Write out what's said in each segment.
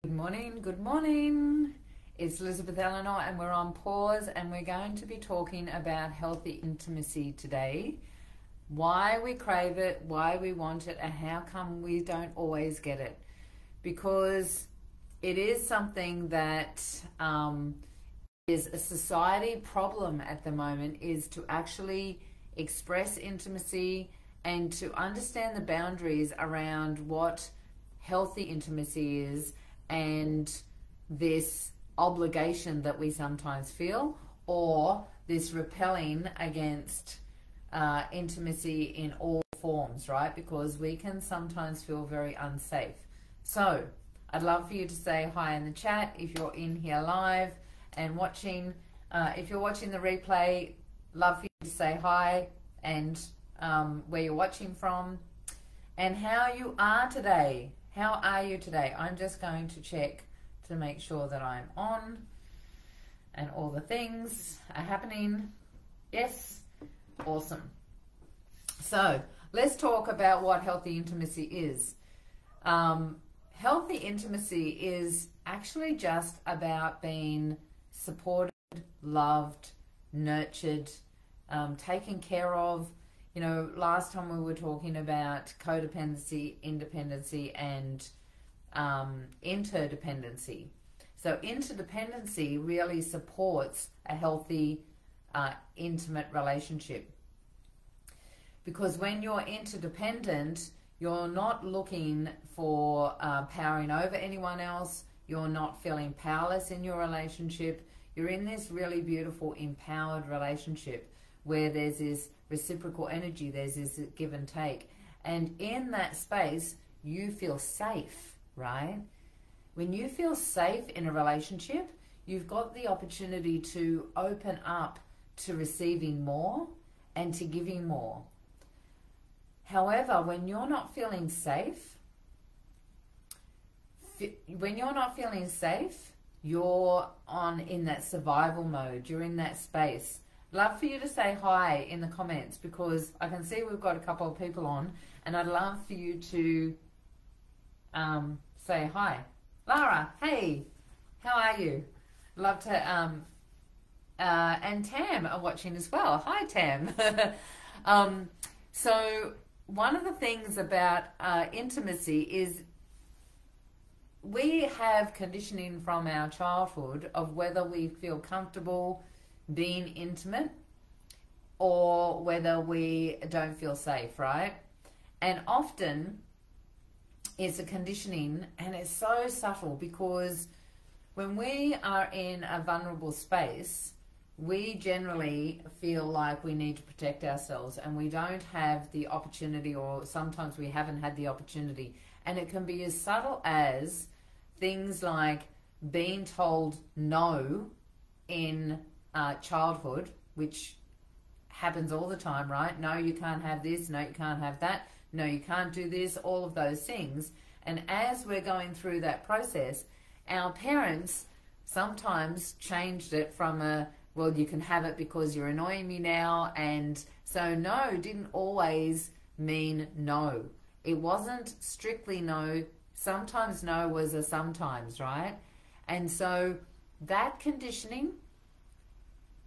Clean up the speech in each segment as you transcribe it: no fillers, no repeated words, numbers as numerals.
Good morning, good morning. It's Elizabeth Eleanor and we're on pause and we're going to be talking about healthy intimacy today. Why we crave it, why we want it, and how come we don't always get it. Because it is something that is a society problem at the moment, is to actually express intimacy and to understand the boundaries around what healthy intimacy is, and this obligation that we sometimes feel, or this repelling against intimacy in all forms, right? Because we can sometimes feel very unsafe. So I'd love for you to say hi in the chat if you're in here live and watching. If you're watching the replay, love for you to say hi and where you're watching from and how you are today. How are you today? I'm just going to check to make sure that I'm on and all the things are happening. Yes, awesome. So let's talk about what healthy intimacy is. Healthy intimacy is actually just about being supported, loved, nurtured, taken care of. You know, last time we were talking about codependency, independency, and interdependency. So interdependency really supports a healthy, intimate relationship. Because when you're interdependent, you're not looking for powering over anyone else. You're not feeling powerless in your relationship. You're in this really beautiful, empowered relationship where there's this reciprocal energy, there's this give and take. And in that space, you feel safe, right? When you feel safe in a relationship, you've got the opportunity to open up to receiving more and to giving more. However, when you're not feeling safe, you're in that survival mode, you're in that space. Love for you to say hi in the comments, because I can see we've got a couple of people on, and I'd love for you to say hi. Lara, hey, how are you? Love to, and Tam are watching as well. Hi, Tam. So one of the things about intimacy is we have conditioning from our childhood of whether we feel comfortable being intimate or whether we don't feel safe, right? And often it's a conditioning, and it's so subtle, because when we are in a vulnerable space, we generally feel like we need to protect ourselves, and we don't have the opportunity, or sometimes we haven't had the opportunity. And it can be as subtle as things like being told no in childhood, which happens all the time, right? No, you can't have this. No, you can't have that. No, you can't do this. All of those things. And as we're going through that process, our parents sometimes changed it from a, well, you can have it because you're annoying me now. And so no didn't always mean no. It wasn't strictly no. Sometimes no was a sometimes, right? And so that conditioning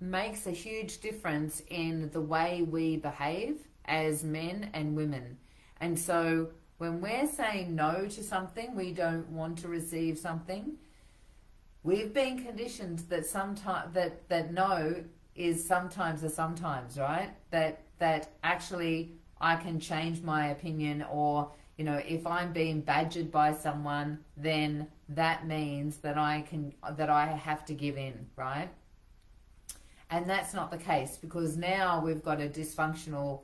makes a huge difference in the way we behave as men and women. And so when we're saying no to something, we don't want to receive something, we've been conditioned that sometimes that no is sometimes a sometimes, right? That actually I can change my opinion, or you know, if I'm being badgered by someone, then that means that I have to give in, right? And that's not the case, because now we've got a dysfunctional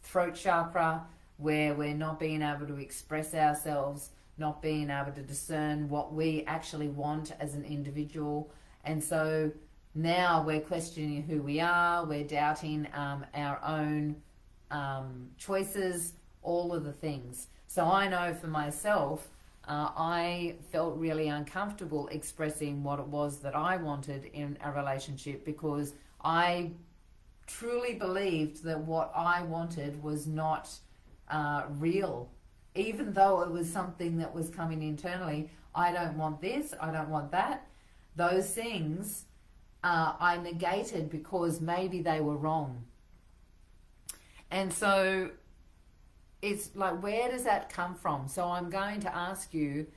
throat chakra where we're not being able to express ourselves, not being able to discern what we actually want as an individual. And so now we're questioning who we are, we're doubting our own choices, all of the things. So I know for myself, I felt really uncomfortable expressing what it was that I wanted in a relationship, because I truly believed that what I wanted was not real. Even though it was something that was coming internally, I don't want this, I don't want that. Those things I negated because maybe they were wrong. And so it's like, where does that come from? So I'm going to ask you,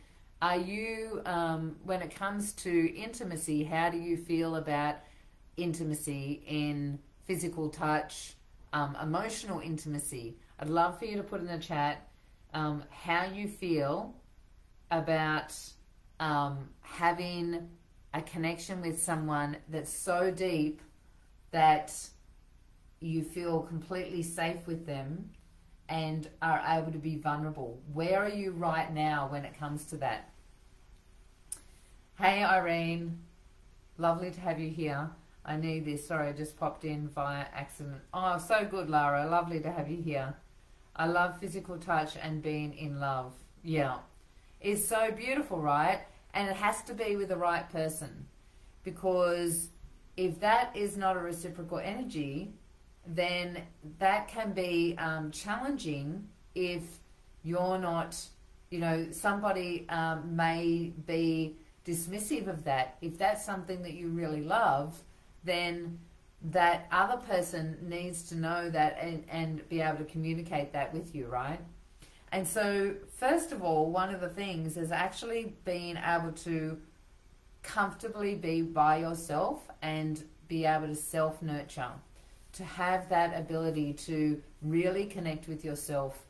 are you, when it comes to intimacy, how do you feel about intimacy in physical touch, emotional intimacy? I'd love for you to put in the chat how you feel about having a connection with someone that's so deep that you feel completely safe with them and are able to be vulnerable. Where are you right now when it comes to that? Hey Irene, lovely to have you here. I need this. Sorry, I just popped in via accident. Oh, so good, Lara. Lovely to have you here. I love physical touch and being in love. Yeah. It's so beautiful, right? And it has to be with the right person. Because if that is not a reciprocal energy, then that can be challenging if you're not, you know, somebody may be dismissive of that. If that's something that you really love, then that other person needs to know that and be able to communicate that with you, right? And so, first of all, one of the things is actually being able to comfortably be by yourself and be able to self-nurture, to have that ability to really connect with yourself,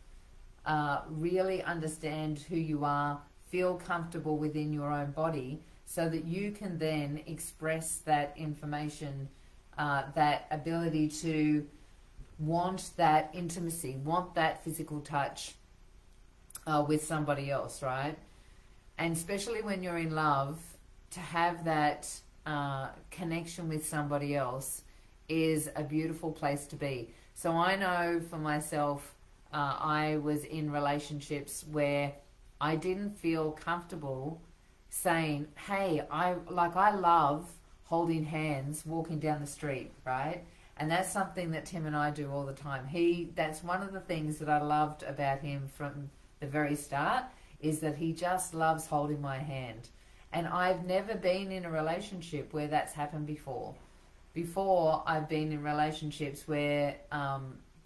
really understand who you are, feel comfortable within your own body, so that you can then express that information, that ability to want that intimacy, want that physical touch with somebody else, right? And especially when you're in love, to have that connection with somebody else is a beautiful place to be. So I know for myself, I was in relationships where I didn't feel comfortable saying, hey, I love holding hands walking down the street, right? And that's something that Tim and I do all the time. That's one of the things that I loved about him from the very start, is that he just loves holding my hand. And I've never been in a relationship where that's happened before. Before, I've been in relationships where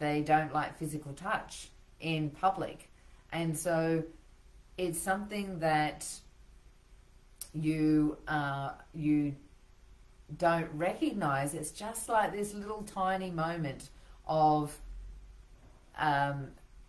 they don't like physical touch in public. And so it's something that you don't recognize. It's just like this little tiny moment of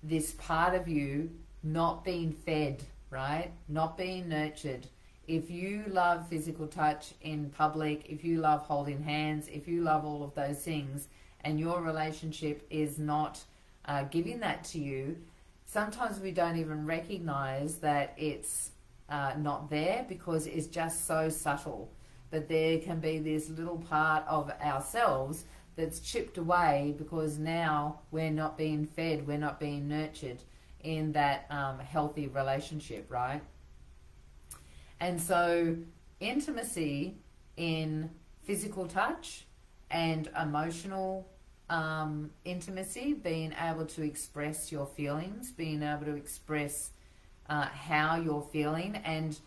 this part of you not being fed, right? Not being nurtured. If you love physical touch in public, if you love holding hands, if you love all of those things, and your relationship is not giving that to you, sometimes we don't even recognize that it's not there because it's just so subtle. But there can be this little part of ourselves that's chipped away because now we're not being fed, we're not being nurtured in that healthy relationship, right? And so intimacy in physical touch and emotional intimacy, being able to express your feelings, being able to express how you're feeling, and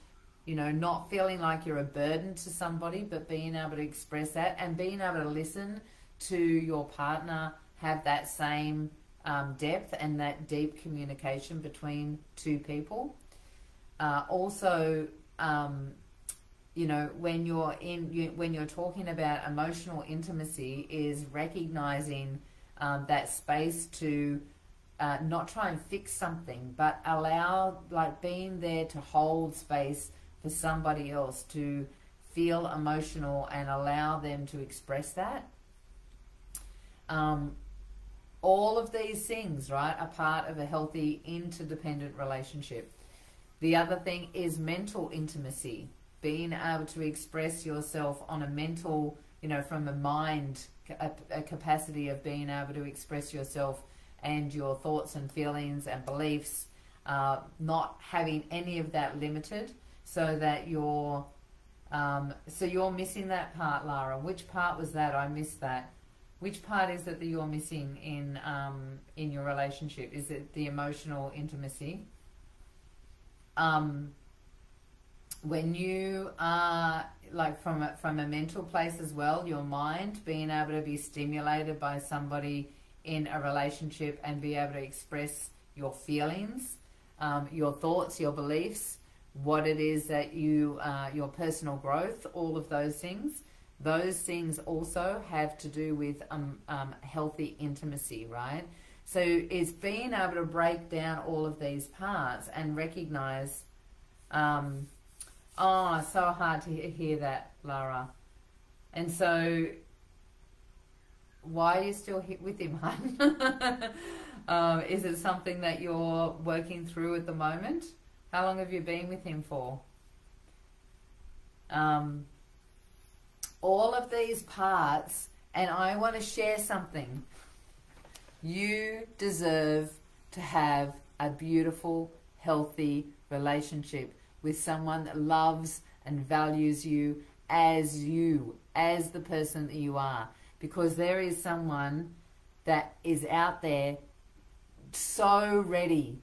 you know, not feeling like you're a burden to somebody, but being able to express that and being able to listen to your partner, have that same depth and that deep communication between two people. Also, you know, when you're talking about emotional intimacy, is recognizing that space to not try and fix something, but allow, like, being there to hold space for somebody else to feel emotional and allow them to express that. All of these things, right, are part of a healthy interdependent relationship. The other thing is mental intimacy, being able to express yourself on a mental, you know, from a mind, a capacity of being able to express yourself and your thoughts and feelings and beliefs, not having any of that limited, so that you're missing that part, Lara. Which part was that? I missed that. Which part is it that you're missing in your relationship? Is it the emotional intimacy? when you are like from a mental place as well, your mind being able to be stimulated by somebody in a relationship and be able to express your feelings, your thoughts, your beliefs, what it is that you, your personal growth, all of those things. Those things also have to do with healthy intimacy, right? So it's being able to break down all of these parts and recognize. Oh, so hard to hear that, Lara. And so, why are you still with him, hun? Is it something that you're working through at the moment? How long have you been with him for? All of these parts, and I want to share something. You deserve to have a beautiful, healthy relationship with someone that loves and values you, as the person that you are. Because there is someone that is out there so ready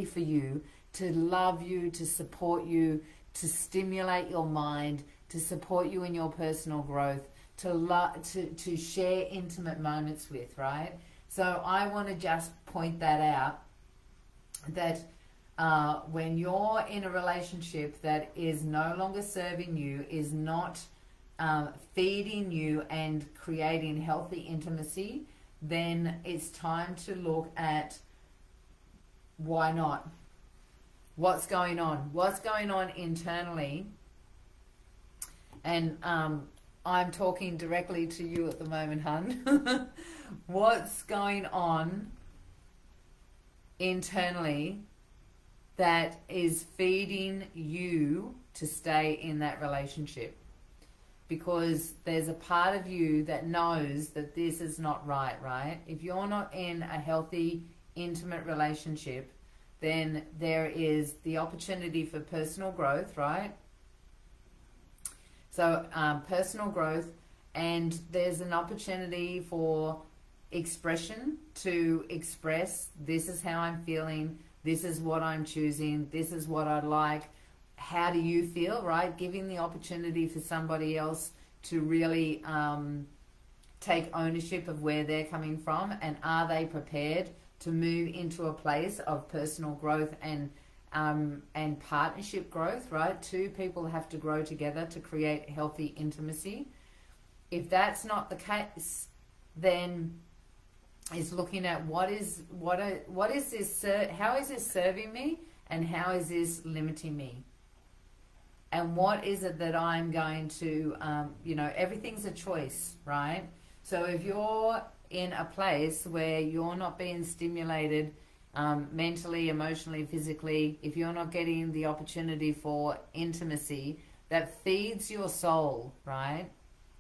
for you, to love you, to support you, to stimulate your mind, to support you in your personal growth, to share intimate moments with, right? So I want to just point that out, that when you're in a relationship that is no longer serving you, is not feeding you and creating healthy intimacy, then it's time to look at why not. What's going on? What's going on internally? And I'm talking directly to you at the moment, hun. What's going on internally that is feeding you to stay in that relationship? Because there's a part of you that knows that this is not right, right? If you're not in a healthy, intimate relationship, then there is the opportunity for personal growth, right? So personal growth, and there's an opportunity for expression, to express, this is how I'm feeling, this is what I'm choosing, this is what I'd like, how do you feel, right? Giving the opportunity for somebody else to really take ownership of where they're coming from, and are they prepared to move into a place of personal growth and partnership growth, right? Two people have to grow together to create healthy intimacy. If that's not the case, then is looking at what is this, how is this serving me, and how is this limiting me, and what is it that I'm going to, everything's a choice, right? So if you're in a place where you're not being stimulated mentally, emotionally, physically, if you're not getting the opportunity for intimacy that feeds your soul, right?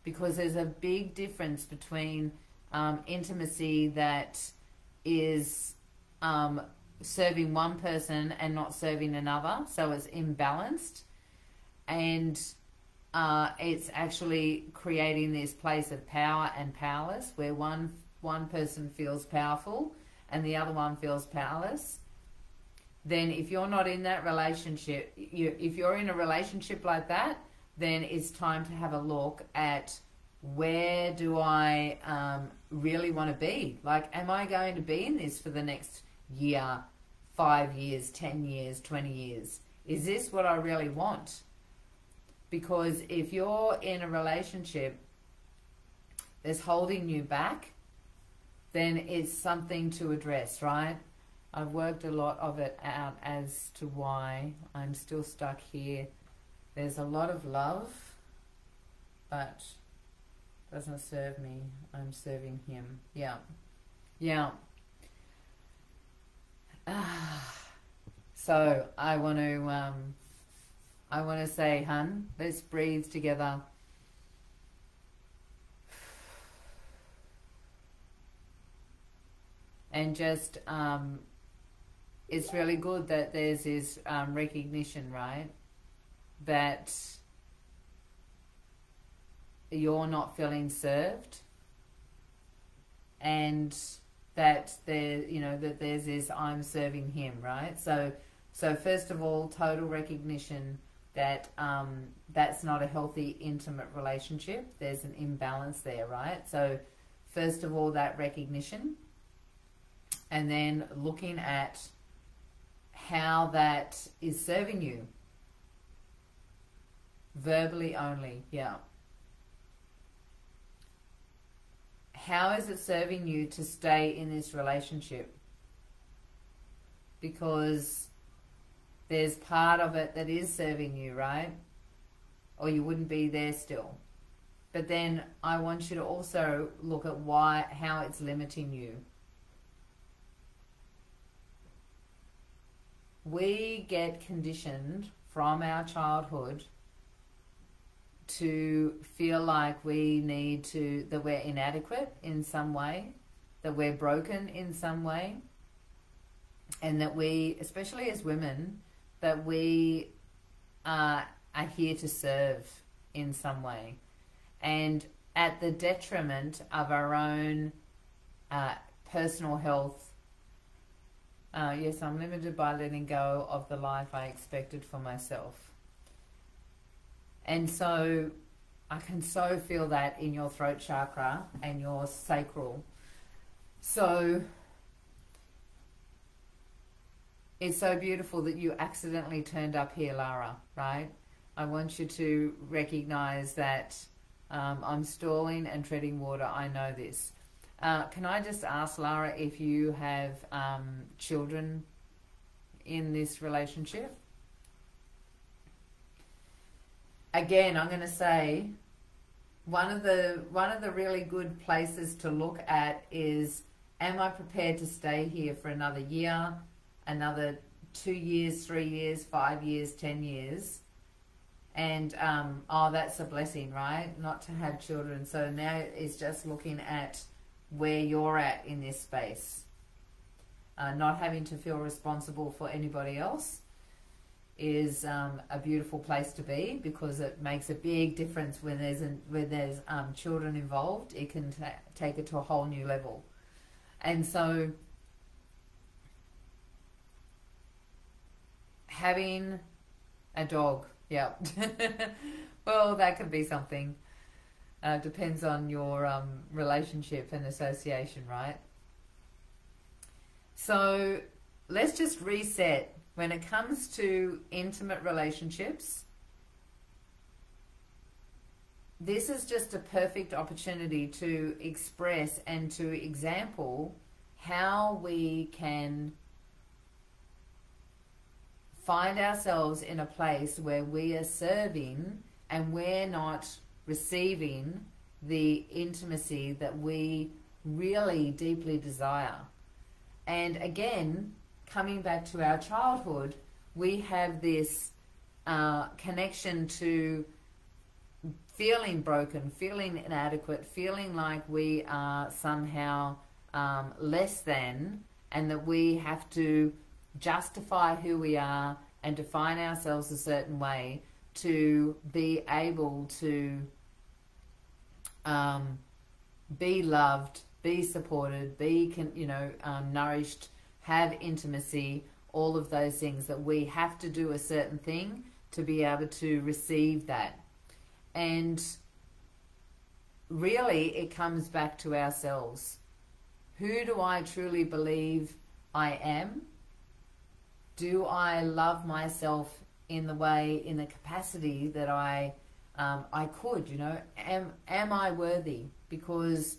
Because there's a big difference between intimacy that is serving one person and not serving another, so it's imbalanced, and it's actually creating this place of power and powerless, where one person feels powerful and the other one feels powerless. Then if you're not in that relationship, if you're in a relationship like that, then it's time to have a look at, where do I really want to be? Like, am I going to be in this for the next year, 5 years, 10 years, 20 years? Is this what I really want? Because if you're in a relationship that's holding you back, then it's something to address, right? I've worked a lot of it out as to why I'm still stuck here. There's a lot of love, but doesn't serve me. I'm serving him. Yeah. Yeah. So I want to say, hun, let's breathe together. And just, it's really good that there's this recognition, right? That you're not feeling served, and that that there's this, I'm serving him, right? So first of all, total recognition that that's not a healthy, intimate relationship. There's an imbalance there, right? So first of all, that recognition, and then looking at how that is serving you. Verbally only, yeah. How is it serving you to stay in this relationship? Because there's part of it that is serving you, right? Or you wouldn't be there still. But then I want you to also look at how it's limiting you. We get conditioned from our childhood to feel like that we're inadequate in some way, that we're broken in some way, and that we, especially as women, that we are here to serve in some way, and at the detriment of our own personal health. Yes, I'm limited by letting go of the life I expected for myself. And so I can so feel that in your throat chakra and your sacral. So it's so beautiful that you accidentally turned up here, Lara, right? I want you to recognize that I'm stalling and treading water. I know this. Can I just ask, Lara, if you have children in this relationship? Again, I'm going to say one of the really good places to look at is, am I prepared to stay here for another year, another 2 years, 3 years, 5 years, 10 years? And oh, that's a blessing, right? Not to have children. So now it's just looking at where you're at in this space, not having to feel responsible for anybody else is a beautiful place to be, because it makes a big difference when there's children involved. It can take it to a whole new level. And so having a dog, yeah. Well, that could be something. Depends on your relationship and association, right? So let's just reset. When it comes to intimate relationships, this is just a perfect opportunity to express and to example how we can find ourselves in a place where we are serving and we're not receiving the intimacy that we really deeply desire. And again, coming back to our childhood, we have this connection to feeling broken, feeling inadequate, feeling like we are somehow less than, and that we have to justify who we are and define ourselves a certain way to be able to be loved, be supported, be nourished, have intimacy, all of those things, that we have to do a certain thing to be able to receive that. And really it comes back to ourselves. Who do I truly believe I am? Do I love myself in the capacity that I could, am I worthy? Because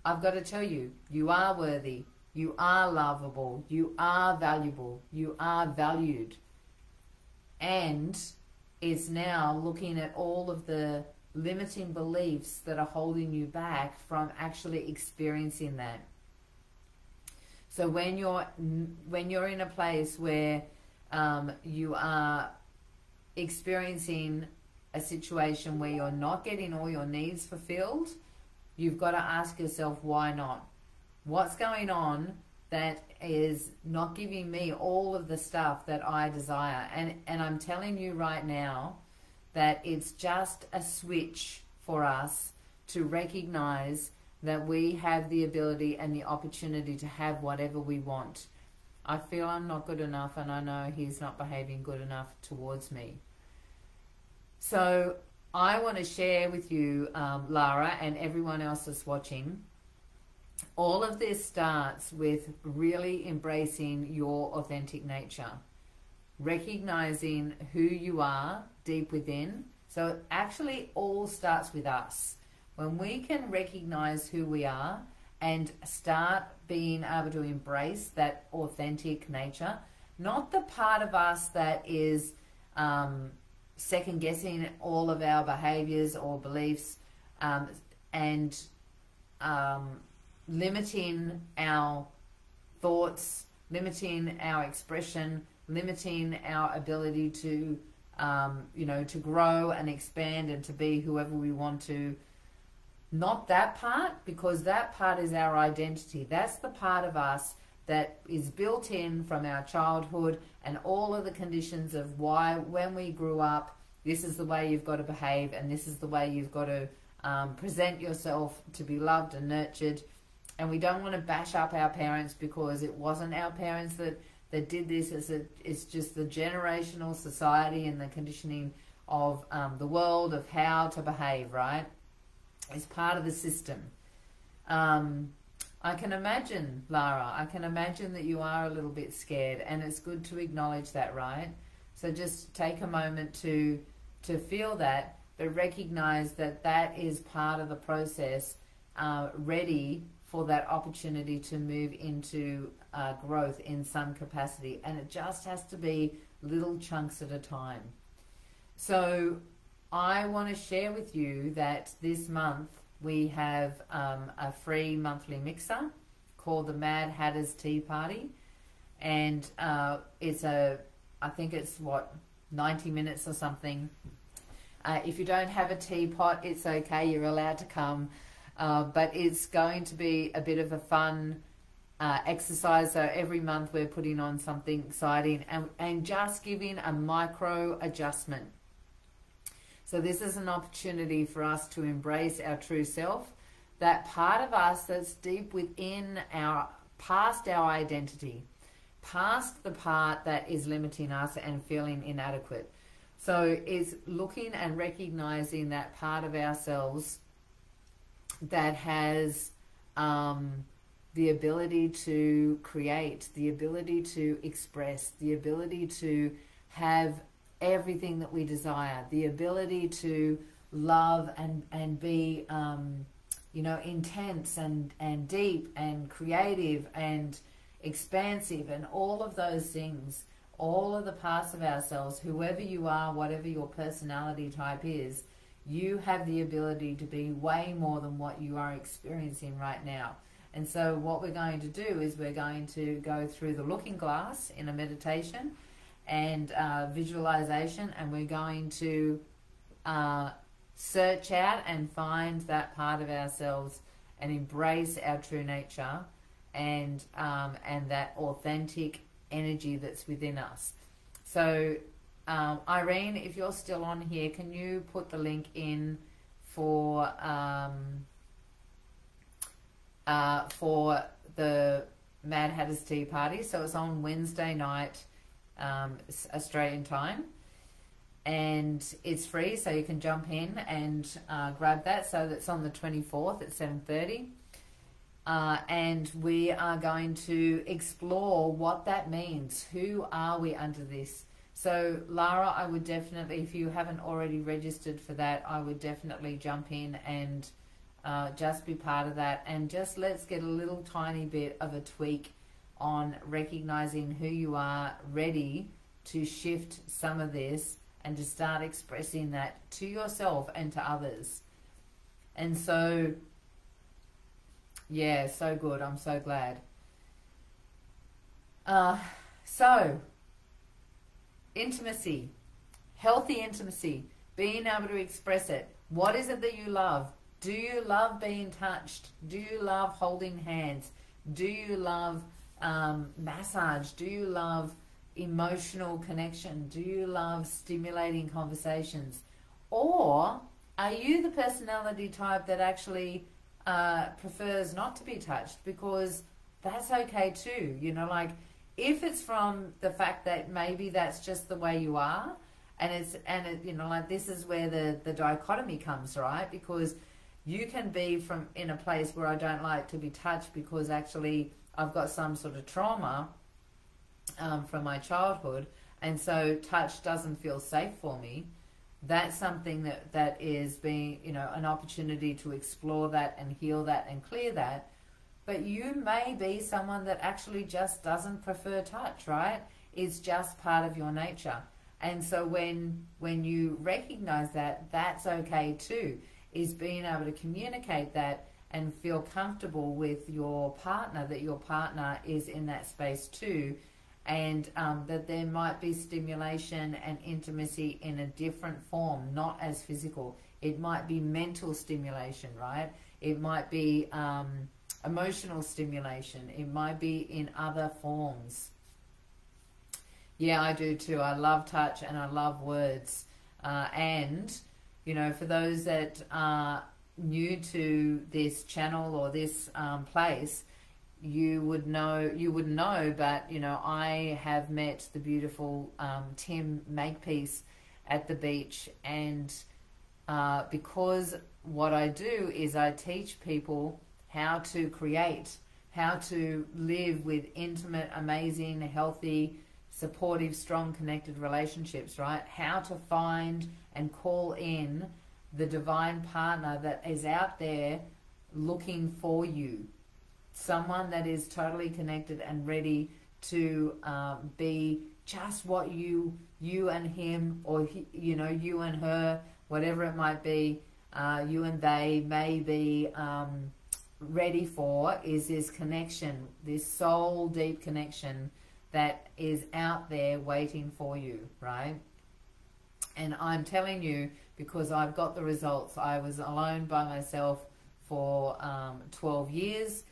I've got to tell you, you are worthy. You are lovable, you are valuable, you are valued. And it's now looking at all of the limiting beliefs that are holding you back from actually experiencing that. So when you're in a place where you are experiencing a situation where you're not getting all your needs fulfilled, you've got to ask yourself, why not? What's going on that is not giving me all of the stuff that I desire? And I'm telling you right now that it's just a switch for us to recognize that we have the ability and the opportunity to have whatever we want. I feel I'm not good enough, and I know he's not behaving good enough towards me. So I want to share with you, Lara, and everyone else that's watching, all of this starts with really embracing your authentic nature, recognizing who you are deep within. So it actually all starts with us. When we can recognize who we are and start being able to embrace that authentic nature, not the part of us that is second guessing all of our behaviors or beliefs, and limiting our thoughts, limiting our expression, limiting our ability to to grow and expand and to be whoever we want to. Not that part, because that part is our identity. That's the part of us that is built in from our childhood and all of the conditions of why, when we grew up, this is the way you've got to behave and this is the way you've got to present yourself to be loved and nurtured. And we don't want to bash up our parents because it wasn't our parents that did this. It's just the generational society and the conditioning of the world of how to behave, right? It's part of the system. I can imagine, Lara, I can imagine that you are a little bit scared, and it's good to acknowledge that, right? So just take a moment to feel that, but recognize that that is part of the process, ready for that opportunity to move into growth in some capacity. And it just has to be little chunks at a time. So I want to share with you that this month we have a free monthly mixer called the Mad Hatter's Tea Party. And it's I think it's 90 minutes or something. If you don't have a teapot, it's okay, you're allowed to come. But it's going to be a bit of a fun exercise. So every month we're putting on something exciting and just giving a micro adjustment. So this is an opportunity for us to embrace our true self, that part of us that's deep within past our identity, past the part that is limiting us and feeling inadequate. So it's looking and recognizing that part of ourselves that has the ability to create, the ability to express, the ability to have everything that we desire, the ability to love and be intense and deep and creative and expansive, and all of those things, all of the parts of ourselves, whoever you are, whatever your personality type is, you have the ability to be way more than what you are experiencing right now. And so what we're going to do is we're going to go through the looking glass in a meditation and visualization, and we're going to search out and find that part of ourselves and embrace our true nature and that authentic energy that's within us. So Irene, if you're still on here, can you put the link in for the Mad Hatter's Tea Party? So it's on Wednesday night, Australian time, and it's free, so you can jump in and grab that. So that's on the 24th at 7:30, and we are going to explore what that means. Who are we under this? So Lara, I would definitely, if you haven't already registered for that, I would definitely jump in and just be part of that, and just let's get a little tiny bit of a tweak on recognizing who you are, ready to shift some of this and to start expressing that to yourself and to others. And so, yeah, so good. I'm so glad. So, intimacy, healthy intimacy, being able to express it. What is it that you love? Do you love being touched? Do you love holding hands? Do you love massage? Do you love emotional connection? Do you love stimulating conversations? Or are you the personality type that actually prefers not to be touched? Because that's okay too. You know, like if it's from the fact that maybe that's just the way you are, You know, like, this is where the dichotomy comes, right? Because you can be from in a place where I don't like to be touched because actually I've got some sort of trauma from my childhood, and so touch doesn't feel safe for me. That's something that is being, you know, an opportunity to explore that and heal that and clear that. But you may be someone that actually just doesn't prefer touch, right? It's just part of your nature. And so when you recognize that, that's okay too, is being able to communicate that and feel comfortable with your partner, that your partner is in that space too, and that there might be stimulation and intimacy in a different form, not as physical. It might be mental stimulation, right? It might be emotional stimulation. It might be in other forms. Yeah, I do too. I love touch and I love words. And, you know, for those that are new to this channel or this place, you wouldn't know, but, you know, I have met the beautiful Tim Makepeace at the beach, and because what I do is I teach people how to create, how to live with intimate, amazing, healthy, supportive, strong, connected relationships, right? How to find and call in the divine partner that is out there looking for you. Someone that is totally connected and ready to be just what you and him, or you know, you and her, whatever it might be, you and they may be ready for, is this connection, this soul deep connection that is out there waiting for you, right? And I'm telling you, because I've got the results. I was alone by myself for 12 years.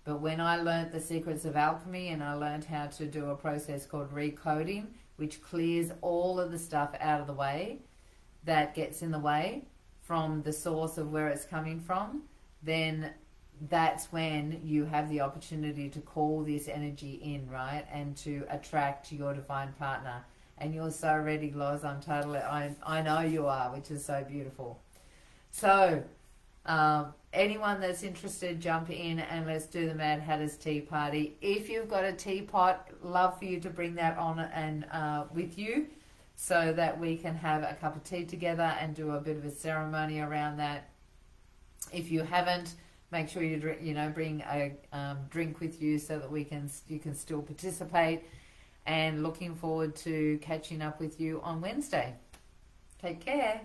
But when I learned the secrets of alchemy, and I learned how to do a process called recoding, which clears all of the stuff out of the way that gets in the way from the source of where it's coming from, then that's when you have the opportunity to call this energy in, right? And to attract your divine partner. And you're so ready, Loz. I know you are, which is so beautiful. So, anyone that's interested, jump in and let's do the Mad Hatter's Tea Party. If you've got a teapot, love for you to bring that on and with you, so that we can have a cup of tea together and do a bit of a ceremony around that. If you haven't, make sure you bring a drink with you so that you can still participate. And looking forward to catching up with you on Wednesday. Take care.